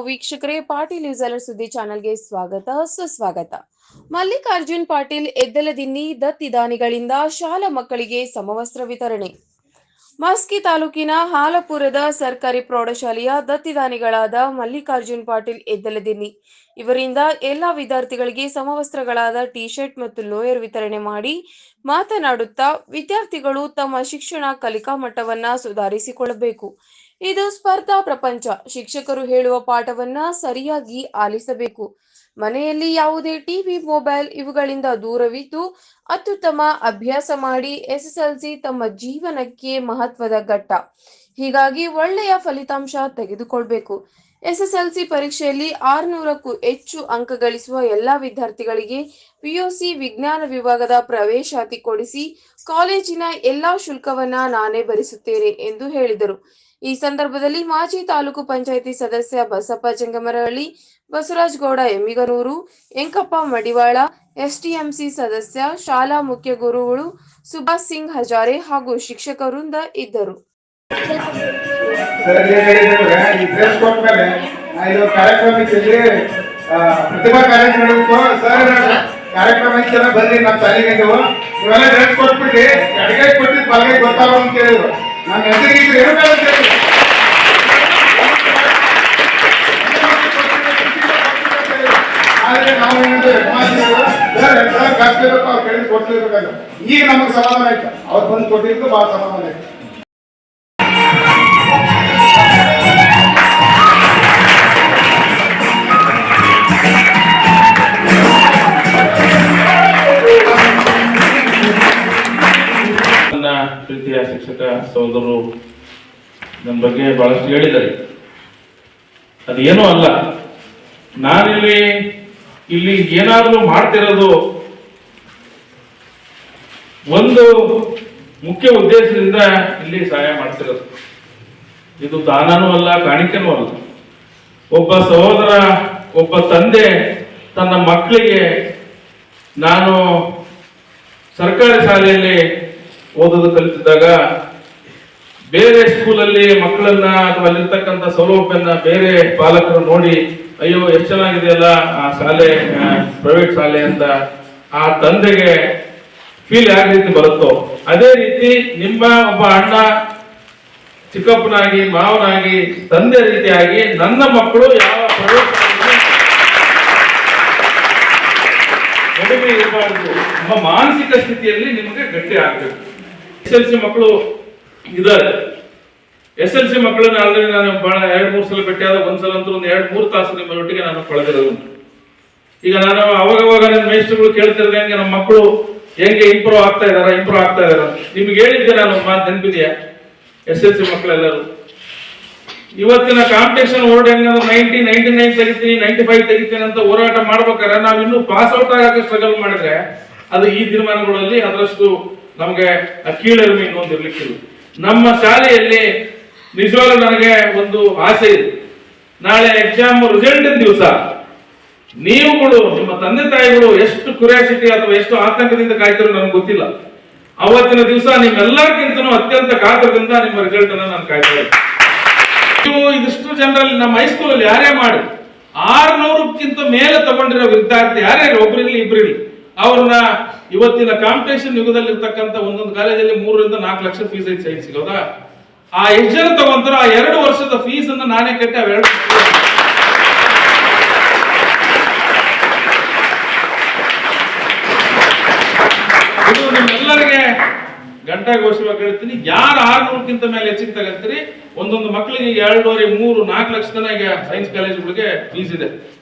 ವೀಕ್ಷಕರೇ, Patil news alert ಸುದ್ದಿ ಚಾನೆಲ್ಗೆ ಸುಸ್ವಾಗತ. ಮಲ್ಲಿಕಾರ್ಜುನ್ ಪಾಟೀಲ್ ಎದ್ದಲದಿನ್ನಿ ದತ್ತಿದಾನಿಗಳಿಂದ ಶಾಲಾ ಮಕ್ಕಳಿಗೆ ಸಮವಸ್ತ್ರ ವಿತರಣೆ. ಮಸ್ಕಿ ತಾಲೂಕಿನ ಹಾಲಪುರದ ಸರ್ಕಾರಿ ಪ್ರೌಢಶಾಲೆಯ ದತ್ತಿದಾನಿಗಳಾದ ಮಲ್ಲಿಕಾರ್ಜುನ್ ಪಾಟೀಲ್ ಎದ್ದಲದಿನ್ನಿ ಇವರಿಂದ ಎಲ್ಲಾ ವಿದ್ಯಾರ್ಥಿಗಳಿಗೆ ಸಮವಸ್ತ್ರಗಳಾದ ಟಿ ಶರ್ಟ್ ಮತ್ತು ಲೋಯರ್ ವಿತರಣೆ ಮಾಡಿ ಮಾತನಾಡುತ್ತಾ, ವಿದ್ಯಾರ್ಥಿಗಳು ತಮ್ಮ ಶಿಕ್ಷಣ ಕಲಿಕಾ ಮಟ್ಟವನ್ನ ಸುಧಾರಿಸಿಕೊಳ್ಳಬೇಕು. ಇದು ಸ್ಪರ್ಧಾ ಪ್ರಪಂಚ. ಶಿಕ್ಷಕರು ಹೇಳುವ ಪಾಠವನ್ನ ಸರಿಯಾಗಿ ಆಲಿಸಬೇಕು. ಮನೆಯಲ್ಲಿ ಯಾವುದೇ ಟಿವಿ, ಮೊಬೈಲ್ ಇವುಗಳಿಂದ ದೂರವಿದ್ದು ಅತ್ಯುತ್ತಮ ಅಭ್ಯಾಸ ಮಾಡಿ. ಎಸ್ಎಸ್ಎಲ್ಸಿ ತಮ್ಮ ಜೀವನಕ್ಕೆ ಮಹತ್ವದ ಘಟ್ಟ. ಹೀಗಾಗಿ ಒಳ್ಳೆಯ ಫಲಿತಾಂಶ ತೆಗೆದುಕೊಳ್ಬೇಕು. ಎಸ್ಎಸ್ಎಲ್ಸಿ ಪರೀಕ್ಷೆಯಲ್ಲಿ 600ಕ್ಕೂ ಹೆಚ್ಚು ಅಂಕ ಗಳಿಸುವ ಎಲ್ಲಾ ವಿದ್ಯಾರ್ಥಿಗಳಿಗೆ ಪಿಯುಸಿ ವಿಜ್ಞಾನ ವಿಭಾಗದ ಪ್ರವೇಶಾತಿ ಕೊಡಿಸಿ ಕಾಲೇಜಿನ ಎಲ್ಲಾ ಶುಲ್ಕವನ್ನ ನಾನೇ ಭರಿಸುತ್ತೇನೆ ಎಂದು ಹೇಳಿದರು. ಈ ಸಂದರ್ಭದಲ್ಲಿ ಮಾಜಿ ತಾಲೂಕು ಪಂಚಾಯಿತಿ ಸದಸ್ಯ ಬಸಪ್ಪ ಜಂಗಮರಹಳ್ಳಿ, ಬಸವರಾಜ ಗೌಡ ಎಮ್ಮಿಗನೂರು, ಎಂಕಪ್ಪ ಮಡಿವಾಳ, ಎಸ್ಟಿಎಂಸಿ ಸದಸ್ಯ, ಶಾಲಾ ಮುಖ್ಯ ಗುರುಗಳು ಸುಭಾಷ್ ಸಿಂಗ್ ಹಜಾರೆ ಹಾಗೂ ಶಿಕ್ಷಕ ವೃಂದ ಇದ್ದರು. ಪ್ರತಿಭಾ ಕಾರ್ಯಕ್ರಮ ಬಂದಿ ನಮ್ಮ ಶಾಲೆಗೆ ಇವೆಲ್ಲ ಡ್ರೆಸ್ ಕೊಟ್ಬಿಟ್ಟು ಎಡಗೈ ಕೊಟ್ಟಿದ್ದು ಬಲಗೈ ಗೊತ್ತಾಗ ಅಂತ ಹೇಳಿದ್ರು. ನಮ್ಮ ಹೆಸರಿಗೆ ಆದ್ರೆ ನಾವು ಕಷ್ಟಬೇಕು, ಅವ್ರು ಕೇಳಿದ್ ಕೊಡ್ತಿರ್ಬೇಕಂತ. ಈಗ ನಮಗೆ ಸಮಾಧಾನ ಆಯ್ತು, ಅವ್ರು ಬಂದು ಕೊಟ್ಟಿದ್ದು ಬಹಳ ಸಮಾಧಾನ ಆಯ್ತು. ಪ್ರೀತಿಯ ಶಿಕ್ಷಕ ಸಹೋದರರು ನನ್ನ ಬಗ್ಗೆ ಬಹಳಷ್ಟು ಹೇಳಿದ್ದಾರೆ. ಅದೇನೂ ಅಲ್ಲ, ಇಲ್ಲಿ ಏನಾದರೂ ಮಾಡ್ತಿರೋದು ಒಂದು ಮುಖ್ಯ ಉದ್ದೇಶದಿಂದ ಇಲ್ಲಿ ಸಹಾಯ ಮಾಡ್ತಿರೋದು. ಇದು ದಾನನೂ ಅಲ್ಲ, ಕಾಣಿಕೆನೂ ಅಲ್ಲ. ಒಬ್ಬ ಸಹೋದರ, ಒಬ್ಬ ತಂದೆ ತನ್ನ ಮಕ್ಕಳಿಗೆ, ನಾನು ಸರ್ಕಾರಿ ಶಾಲೆಯಲ್ಲಿ ಓದೋದು ಕಲಿತಿದ್ದಾಗ ಬೇರೆ ಸ್ಕೂಲಲ್ಲಿ ಮಕ್ಕಳನ್ನ ಅಥವಾ ಅಲ್ಲಿರ್ತಕ್ಕಂಥ ಸೌಲಭ್ಯನ ಬೇರೆ ಪಾಲಕರು ನೋಡಿ, ಅಯ್ಯೋ ಎಷ್ಟು ಚೆನ್ನಾಗಿದೆಯಲ್ಲ ಆ ಶಾಲೆ, ಪ್ರೈವೇಟ್ ಶಾಲೆ ಅಂತ ಆ ತಂದೆಗೆ ಫೀಲ್ ಯಾವ ರೀತಿ ಬರುತ್ತೋ ಅದೇ ರೀತಿ ನಿಮ್ಮ ಒಬ್ಬ ಅಣ್ಣ, ಚಿಕ್ಕಪ್ಪನಾಗಿ, ಮಾವನಾಗಿ, ತಂದೆ ರೀತಿಯಾಗಿ ನನ್ನ ಮಕ್ಕಳು ಯಾವ ಪ್ರೈವೇಟ್ ಕಡಿಮೆ ಇರಬಾರ್ದು ನಮ್ಮ ಮಾನಸಿಕ ಸ್ಥಿತಿಯಲ್ಲಿ ನಿಮಗೆ ಗಟ್ಟಿ ಆಗ್ಬೇಕು. SLC ಮಕ್ಕಳು ಇದ್ದಾರೆ. SLC ಮಕ್ಕಳನ್ನ ಆಲ್ರೆಡಿ ನಾನು ಬಹಳ 2-3 ಸಲ ಭೇಟಿಯಾದ, ಒಂದ್ಸಲ ಅಂತೂ ಒಂದು 2-3 ತಾಸು ನಿಮ್ಮೊಟ್ಟಿಗೆ ನಾನು ಕಳೆದಿರೋದು. ಈಗ ನಾನು ಅವಾಗವಾಗ ನನ್ನ ಮೇಸ್ಟ್ರುಗಳು ಕೇಳ್ತಿರ್ದಂಗೆ ನಮ್ಮ ಮಕ್ಕಳು ಹೆಂಗೆ ಇಂಪ್ರೂವ್ ಆಗ್ತಾ ಇದಾರ ನಿಮ್ಗೆ ಹೇಳಿದ್ದೆ ನಾನು ಮಾತು ನೆನಪಿದೆಯಾ? SLC ಮಕ್ಕಳೆಲ್ಲರೂ ಇವತ್ತಿನ ಕಾಂಪಿಟೇಷನ್ ಓಡ್ ಹೆಂಗಂದ್ರೆ 90, 99 ತೆಗಿತೀನಿ, 95 ತೆಗಿತೀನಿ ಅಂತ ಹೋರಾಟ ಮಾಡ್ಬೇಕಾದ್ರೆ ನಾವು ಇನ್ನೂ ಪಾಸ್ ಔಟ್ ಆಗಕ್ಕೆ ಸ್ಟ್ರಗಲ್ ಮಾಡಿದ್ರೆ ಅದು ಈ ದಿನಮಾನಗಳಲ್ಲಿ ಅದರಷ್ಟು ನಮಗೆ ಕೀಳರಿಮೆ ಇನ್ನೊಂದು ಇರ್ಲಿಕ್ಕಿಲ್ಲ. ನಮ್ಮ ಶಾಲೆಯಲ್ಲಿ ನಿಜವಾಗ್ಲೂ ನನಗೆ ಒಂದು ಆಸೆ ಇದೆ. ನಾಳೆ ಎಕ್ಸಾಮ್ ರಿಸಲ್ಟ್ ದಿವಸ ನೀವುಗಳು, ನಿಮ್ಮ ತಂದೆ ತಾಯಿಗಳು ಎಷ್ಟು ಕ್ಯೂರಿಯಾಸಿಟಿ ಅಥವಾ ಎಷ್ಟು ಆತಂಕದಿಂದ ಕಾಯ್ತಿರೋ ನನಗೆ ಗೊತ್ತಿಲ್ಲ. ಅವತ್ತಿನ ದಿವಸ ನಿಮ್ಮೆಲ್ಲರಿಗಿಂತನೂ ಅತ್ಯಂತ ಕಾತರದಿಂದ ನಿಮ್ಮ ರಿಸಲ್ಟ್ ಅನ್ನ ನಾನು ಕಾಯ್ತಾ ಇದ್ದೀನಿ. ನೀವು ಇದಿಷ್ಟು ಜನರಲ್ಲಿ ನಮ್ಮ ಹೈಸ್ಕೂಲಲ್ಲಿ ಯಾರೇ ಮಾಡಿ 600ಕ್ಕಿಂತ ಮೇಲೆ ತಗೊಂಡಿರೋ ವಿದ್ಯಾರ್ಥಿ ಯಾರೇ ಒಬ್ಬರಿರ್ಲಿ ಇಬ್ಬರಿರ್ಲಿ, ಅವ್ರನ್ನ ಇವತ್ತಿನ ಕಾಂಪಿಟೇಷನ್ ಯುಗದಲ್ಲಿ ಇರ್ತಕ್ಕಂಥ ಒಂದೊಂದು ಕಾಲೇಜಲ್ಲಿ 3 ರಿಂದ 4 ಲಕ್ಷ ಫೀಸ್ ಐತಿ ಸೈನ್ಸ್ ಸಿಗೋದಾ? ಆ ಎಷ್ಟು ಜನ ತಗೊಂತಾರೋ ಆ 2 ವರ್ಷದ ಫೀಸ್ ಅನ್ನ ನಾನೇ ಕಟ್ಟಿ ಅವೆರಡು ಇದು ನಿಮ್ಮೆಲ್ಲರಿಗೆ ಗಂಟಾಘೋಷವಾಗಿ ಹೇಳ್ತೀನಿ. ಯಾರು 600ಕ್ಕಿಂತ ಮೇಲೆ ಹೆಚ್ಚಿಗೆ ತಗತ್ತೀರಿ, ಒಂದೊಂದು ಮಕ್ಕಳಿಗೆ 2.5, 3, 4 ಲಕ್ಷ ತನಕ ಈಗ ಸೈನ್ಸ್ ಕಾಲೇಜುಗಳಿಗೆ ಫೀಸ್ ಇದೆ.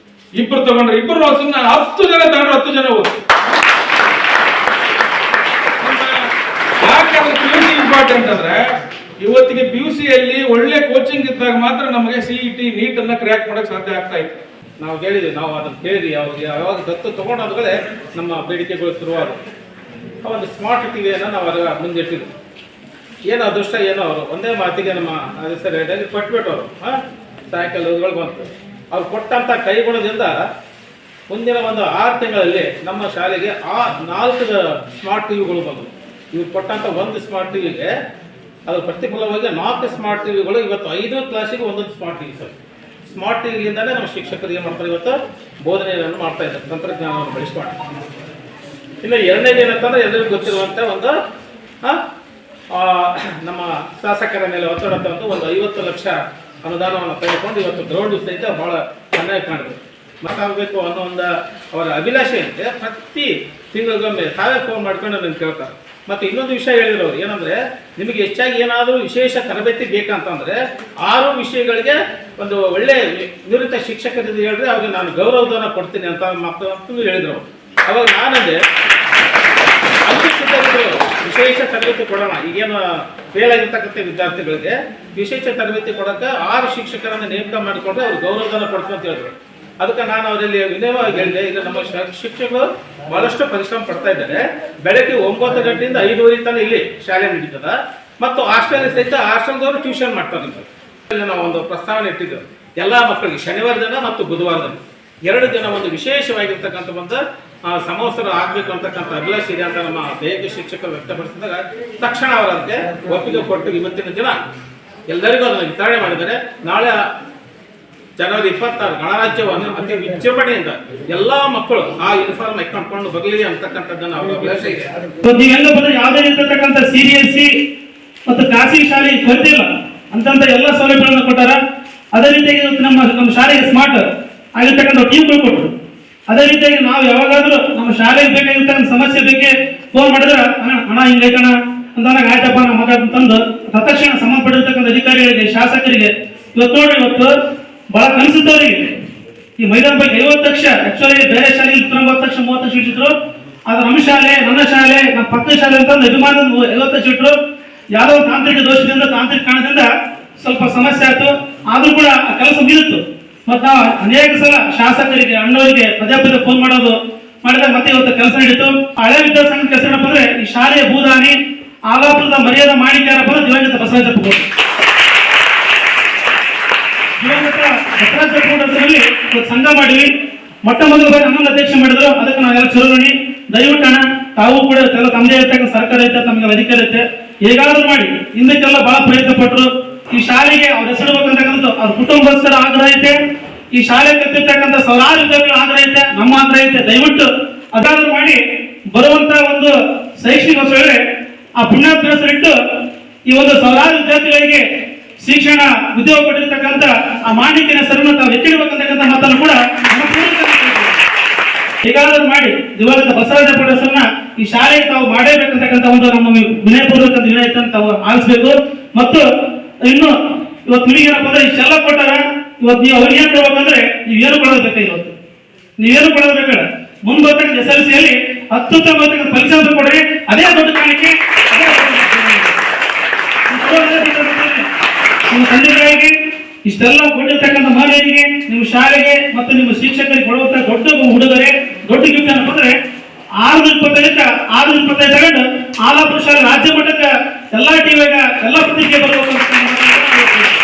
ಇಬ್ಬರು ತಗೊಂಡ್ರೆ ಇಬ್ಬರು ಸುಮ್ಮನೆ 10 ಜನ ತಗೊಂಡ್ರೆ 10 ಜನ ಓದ್ತಾರೆ. ಯಾಕೆ PUC ಇಂಪಾರ್ಟೆಂಟ್ ಅಂದ್ರೆ ಇವತ್ತಿಗೆ PUCಯಲ್ಲಿ ಒಳ್ಳೆ ಕೋಚಿಂಗ್ ಇದ್ದಾಗ ಮಾತ್ರ ನಮಗೆ CET, ನೀಟ್ ಅನ್ನ ಕ್ರ್ಯಾಕ್ ಮಾಡಕ್ ಸಾಧ್ಯ ಆಗ್ತಾ ಇತ್ತು. ನಾವು ಹೇಳಿದ್ವಿ, ನಾವು ಅದನ್ನು ಕೇಳಿ ಯಾವಾಗ ದತ್ತು ತಗೊಂಡಾದ್ಮೇಲೆ ನಮ್ಮ ಬೇಡಿಕೆಗಳು ಶುರುವಾದ ಒಂದು ಸ್ಮಾರ್ಟ್ ಟಿವಿಯನ್ನು ನಾವು ಅದರ ಮುಂದಿಟ್ಟಿದ್ವಿ. ಏನೋ ಅದೃಷ್ಟ ಏನೋ ಅವರು ಒಂದೇ ಮಾತಿಗೆ ನಮ್ಮ ಸರ್ ಹೇಳಿದಾಗ ಕೊಟ್ಬಿಟ್ಟು ಅವರು ಸಾಯಂಕಾಲ ಬಂತು. ಅವ್ರು ಕೊಟ್ಟಂಥ ಕೈಗುಣದಿಂದ ಮುಂದಿನ ಒಂದು 6 ತಿಂಗಳಲ್ಲಿ ನಮ್ಮ ಶಾಲೆಗೆ 4 ಸ್ಮಾರ್ಟ್ ಟಿವಿಗಳು ಬಂದವು. ಇವ್ರು ಕೊಟ್ಟಂಥ 1 ಸ್ಮಾರ್ಟ್ ಟಿವಿಗೆ ಅದ್ರ ಪ್ರತಿಫಲವಾಗಿ 4 ಸ್ಮಾರ್ಟ್ ಟಿವಿಗಳು ಇವತ್ತು 5ನೇ ಕ್ಲಾಸಿಗೆ ಒಂದೊಂದು ಸ್ಮಾರ್ಟ್ ಟಿವಿ ಸರ್. ಸ್ಮಾರ್ಟ್ ಟಿವಿಯಿಂದಲೇ ನಮ್ಮ ಶಿಕ್ಷಕರು ಏನು ಮಾಡ್ತಾರೆ ಇವತ್ತು ಬೋಧನೆಯನ್ನು ಮಾಡ್ತಾ ಇದ್ದಾರೆ ತಂತ್ರಜ್ಞಾನವನ್ನು ಬಳಸ್ಕೊಂಡು. ಇನ್ನು ಎರಡನೇದು ಏನಂತಂದ್ರೆ ಎಲ್ಲರಿಗೂ ಗೊತ್ತಿರುವಂಥ ಒಂದು ನಮ್ಮ ಶಾಸಕರ ಮೇಲೆ ಒತ್ತಡ ತಂದು ಒಂದು 50 ಲಕ್ಷ ಅನುದಾನವನ್ನು ತೆಗೆದುಕೊಂಡು ಇವತ್ತು ಗ್ರೌಂಡ್ ಸಹಿತ ಭಾಳ ಚೆನ್ನಾಗಿ ಕಾಣಬೇಕು ಮಾತಾಡಬೇಕು ಅನ್ನೋ ಒಂದು ಅವರ ಅಭಿಲಾಷೆ ಅಂತೆ. ಪ್ರತಿ ತಿಂಗಳಿಗೊಮ್ಮೆ ತಾವೇ ಫೋನ್ ಮಾಡ್ಕೊಂಡು ನನಗೆ ಕೇಳ್ತಾರೆ. ಮತ್ತು ಇನ್ನೊಂದು ವಿಷಯ ಹೇಳಿದ್ರು ಅವ್ರು ಏನಂದರೆ, ನಿಮಗೆ ಹೆಚ್ಚಾಗಿ ಏನಾದರೂ ವಿಶೇಷ ತರಬೇತಿ ಬೇಕಂತಂದರೆ 6 ವಿಷಯಗಳಿಗೆ ಒಂದು ಒಳ್ಳೆ ನಿವೃತ್ತ ಶಿಕ್ಷಕರಿಂದ ಹೇಳಿದ್ರೆ ಅವ್ರಿಗೆ ನಾನು ಗೌರವಧನ ಕೊಡ್ತೀನಿ ಅಂತ ಮಾತು ಹೇಳಿದ್ರು. ಅವಾಗ ನಾನಂದೆ ವಿಶೇಷ ತರಬೇತಿ ಕೊಡೋಣ, ಈಗೇನು ಫೇಲ್ ಆಗಿರ್ತಕ್ಕಂಥ ವಿದ್ಯಾರ್ಥಿಗಳಿಗೆ ವಿಶೇಷ ತರಬೇತಿ ಕೊಡೋಕ್ಕೆ 6 ಶಿಕ್ಷಕರನ್ನು ನೇಮಕ ಮಾಡಿಕೊಂಡ್ರೆ ಅವ್ರು ಗೌರವಧನ ಕೊಡ್ತೀನಿ ಅಂತ ಹೇಳಿದ್ರು. ಅದಕ್ಕೆ ನಾನು ಅವರಲ್ಲಿ ವಿನಯವಾಗಿ ಹೇಳಿದೆ, ಈಗ ನಮ್ಮ ಶಿಕ್ಷಕರು ಬಹಳಷ್ಟು ಪರಿಶ್ರಮ ಪಡ್ತಾ ಇದ್ದಾರೆ. ಬೆಳಗ್ಗೆ 9 ಗಂಟೆಯಿಂದ 5:30 ತನಕ ಇಲ್ಲಿ ಶಾಲೆ ನಡೀತದ ಮತ್ತು ಹಾಸ್ಟೆಲ್ ಸಹಿತ ಹಾಸ್ಟೆಲ್ದವರು ಟ್ಯೂಷನ್ ಮಾಡ್ತಾರೆ. ಇಲ್ಲಿ ನಾವು ಒಂದು ಪ್ರಸ್ತಾವನೆ ಇಟ್ಟಿದ್ದೇವೆ, ಎಲ್ಲ ಮಕ್ಕಳಿಗೆ ಶನಿವಾರ ದಿನ ಮತ್ತು ಬುಧವಾರ ದಿನ 2 ದಿನ ಒಂದು ವಿಶೇಷವಾಗಿರ್ತಕ್ಕಂಥ ಒಂದು ಸಮವಸ್ತ್ರ ಆಗಬೇಕು ಅಂತಕ್ಕಂಥ ಅಭಿಲಾಷೆ ಇದೆ ಅಂತ ನಮ್ಮ ದೈಹಿಕ ಶಿಕ್ಷಕರು ವ್ಯಕ್ತಪಡಿಸಿದಾಗ ತಕ್ಷಣ ಅವರು ಅದಕ್ಕೆ ಒಪ್ಪಿಗೆ ಕೊಟ್ಟು ಇವತ್ತಿನ ದಿನ ಎಲ್ಲರಿಗೂ ಅದನ್ನು ವಿತರಣೆ ಮಾಡಿದ್ದಾರೆ. ನಾಳೆ ಜನವರಿ 26 ಗಣರಾಜ್ಯವನ್ನು ಅತಿ ವಿಜೃಂಭಣೆಯಿಂದ ಎಲ್ಲಾ ಮಕ್ಕಳು ಆ ಯೂನಿಫಾರ್ಮ್ ಹಾಕೊಂಡು ಬರಲಿ ಅಂತಕ್ಕಂಥದ್ದನ್ನು ಅವರ ಅಭಿಲಾಷೆ ಇದೆ. ನೀವೆಲ್ಲ ಬಂದ್ರೆ ಯಾವುದೇ ಇರ್ತಕ್ಕಂಥ CBSE ಮತ್ತು ಖಾಸಗಿ ಶಾಲೆ ಕೊರತೆ ಇಲ್ಲ ಅಂತಂತ ಎಲ್ಲ ಸೌಲಭ್ಯಗಳನ್ನು ಕೊಟ್ಟಾರ. ಅದೇ ರೀತಿಯಾಗಿ ನಮ್ಮ ಶಾಲೆಗೆ ಸ್ಮಾರ್ಟ್ ಆಗಿರ್ತಕ್ಕಂಥ ಟೀಮ್ಗಳು ಕೊಟ್ಟರು. ಅದೇ ರೀತಿಯಾಗಿ ನಾವು ಯಾವಾಗಾದ್ರೂ ನಮ್ಮ ಶಾಲೆಗೆ ಬೇಕಾಗಿರ್ತಕ್ಕಂಥ ಸಮಸ್ಯೆ ಬಗ್ಗೆ ಫೋನ್ ಮಾಡಿದ್ರೆ ಹಣ ಹಿಂಗೈತಣ ಅಂದಾಗ ಆಯ್ತಪ್ಪ ನಮ್ಮ ಮಗ ತಂದು ತತ್ಕ್ಷಣ ಸಂಬಂಧಪಟ್ಟಿರ್ತಕ್ಕಂಥ ಅಧಿಕಾರಿಗಳಿಗೆ ಶಾಸಕರಿಗೆ ಇವತ್ತು ನೋಡ್ರಿ, ಇವತ್ತು ಬಹಳ ಕಲಿಸುತ್ತವರಿಗೆ ಈ ಮೈದಾನ ಬಗ್ಗೆ 50 ಲಕ್ಷ ಆಕ್ಚುಲಿ ಬೇರೆ ಶಾಲೆಗೆ 20 ಲಕ್ಷ 30 ಲಕ್ಷ ಇಟ್ಟಿದ್ರು. ಆದ್ರೆ ನಮ್ಮ ಶಾಲೆ, ನನ್ನ ಶಾಲೆ, ನಮ್ಮ ಪಕ್ಕದ ಶಾಲೆ ಅಂತ ಅಭಿಮಾನ 50 ಲಕ್ಷ ಇಟ್ಟರು. ಯಾವುದೋ ತಾಂತ್ರಿಕ ದೋಷದಿಂದ, ತಾಂತ್ರಿಕ ಕಾರಣದಿಂದ ಸ್ವಲ್ಪ ಸಮಸ್ಯೆ ಆಯ್ತು. ಆದ್ರೂ ಕೂಡ ಆ ಕೆಲಸ ಮುಗಿದಿತ್ತು. ಮತ್ತು ನಾವು ಅನೇಕ ಸಲ ಶಾಸಕರಿಗೆ, ಅಣ್ಣವರಿಗೆ ಪದೇ ಫೋನ್ ಮಾಡಿದಾಗ ಮತ್ತೆ ಇವತ್ತು ಕೆಲಸ ನಡೀತು. ಹಳೆ ವಿದ್ಯಾಸಂಘ ಕೆಲಸ ಏನಪ್ಪ ಅಂದ್ರೆ, ಈ ಶಾಲೆಯ ಭೂದಾನಿ ಆಲಾಪುರದ ಮರ್ಯಾದಾ ಮಾಣಿಕ್ಯಾರಪ್ಪ ದಿವಂಗತ ಬಸವರಾಜಪ್ಪ ಗೌಡ್ರು. ದಿವಂಗತ ಬಸವರಾಜಪ್ಪ ಗೌಡರಲ್ಲಿ ಸಂಘ ಮಾಡಿವಿ. ಮೊಟ್ಟ ಮೊದಲ ಬಾರಿ ನಮ್ಮನ್ನು ಅಧ್ಯಕ್ಷ ಮಾಡಿದ್ರು. ಅದಕ್ಕೆ ನಾವೆಲ್ಲ ಚುರುಗಣಿ ದಯವಿಟ್ಟು ಅಣ್ಣ ತಾವು ಕೂಡ ತಮ್ಮದೇ ಇರ್ತಕ್ಕಂಥ ಸರ್ಕಾರ ಐತೆ, ತಮಗೆ ಅಧಿಕಾರ ಐತೆ, ಹೇಗಾದ್ರೂ ಮಾಡಿ ಹಿಂದಕ್ಕೆಲ್ಲ ಬಹಳ ಪ್ರಯತ್ನ ಪಟ್ಟರು. ಈ ಶಾಲೆಗೆ ಅವ್ರ ಹೆಸರಿಡ್ಬೇಕಂತಕ್ಕಂಥ ಅವ್ರ ಕುಟುಂಬಸ್ಥರ ಆಗ್ರಹ ಐತೆ. ಈ ಶಾಲೆ ಕತ್ತಿರ್ತಕ್ಕಂಥ ಸಾವಿರಾರು ವಿದ್ಯಾರ್ಥಿಗಳ ಆಗ್ರಹ ಐತೆ, ನಮ್ಮ ಆಗ್ರಹ ಐತೆ. ದಯವಿಟ್ಟು ಅದಾದ್ರೂ ಮಾಡಿ ಬರುವಂತ ಒಂದು ಶೈಕ್ಷಣಿಕ ವರ್ಷಗಳೇ ಆ ಪುಣ್ಯಾತ್ಮ ಹೆಸರಿಟ್ಟು ಈ ಒಂದು ಸಾವಿರಾರು ವಿದ್ಯಾರ್ಥಿಗಳಿಗೆ ಶಿಕ್ಷಣ ಉದ್ಯೋಗ ಕೊಟ್ಟಿರ್ತಕ್ಕಂಥ ಆ ಮಾಣಿಕ್ಯನ ಹೆಸರನ್ನು ತಾವು ಎತ್ತಿಡ್ಬೇಕಂತಕ್ಕಂಥ ಮಾತನ್ನು ಕೂಡ ಹೇಗಾದ್ರೂ ಮಾಡಿ ದಿವಂಗತ ಬಸವರಾಜಪ್ಪ ಹೆಸರನ್ನ ಈ ಶಾಲೆಗೆ ತಾವು ಮಾಡೇಬೇಕಂತಕ್ಕಂಥ ಒಂದು ನಮ್ಮ ವಿನಯಪೂರ್ವಕ ವಿನಯತೆ ತಾವು ಆಲಿಸಬೇಕು. ಮತ್ತು ಇನ್ನು ಇವತ್ತು ನಿಮಗೇನಪ್ಪ ಅಂದ್ರೆ ಇಷ್ಟೆಲ್ಲ ಕೊಟ್ಟಾರ, ಇವತ್ತು ನೀವು ಅವ್ರಿಗೆ ಏನ್ ಕೊಡ್ಬೇಕಂದ್ರೆ ನೀವೇನು ಕೊಡೋದು ಇವತ್ತು ನೀವೇನು ಕೊಡೋದು ಬೇಕಾದ್ರೆ ಮುಂದೆ ಬರ್ತಕ್ಕಂಥ SLCಯಲ್ಲಿ ಅತ್ಯುತ್ತಮ ಫಲಿತಾಂಶ ಕೊಡ್ರಿ. ಅದೇ ದೊಡ್ಡ ಕಾಣಿಕೆ. ನಿಮ್ಮ ತಂದೆಗಳಿಗೆ ಇಷ್ಟೆಲ್ಲ ಕೊಟ್ಟಿರ್ತಕ್ಕಂಥ ಮಹಿಳೆಯರಿಗೆ, ನಿಮ್ಮ ಶಾಲೆಗೆ ಮತ್ತು ನಿಮ್ಮ ಶಿಕ್ಷಕರಿಗೆ ಕೊಡುವಂತ ದೊಡ್ಡ ಹುಡುಗರೆ, ದೊಡ್ಡ ಗಿಫ್ಟ್ ಏನಪ್ಪ ಅಂದ್ರೆ 625 ತಗೊಂಡು ಆಲಾಪುರ ಶಾಲೆ ರಾಜ್ಯ ಮಟ್ಟಕ್ಕೆ ಎಲ್ಲಾ ಟಿವಿಯಾಗ ಎಲ್ಲ ಪತ್ರಿಕೆ ಬರಬೇಕು ಅಂತ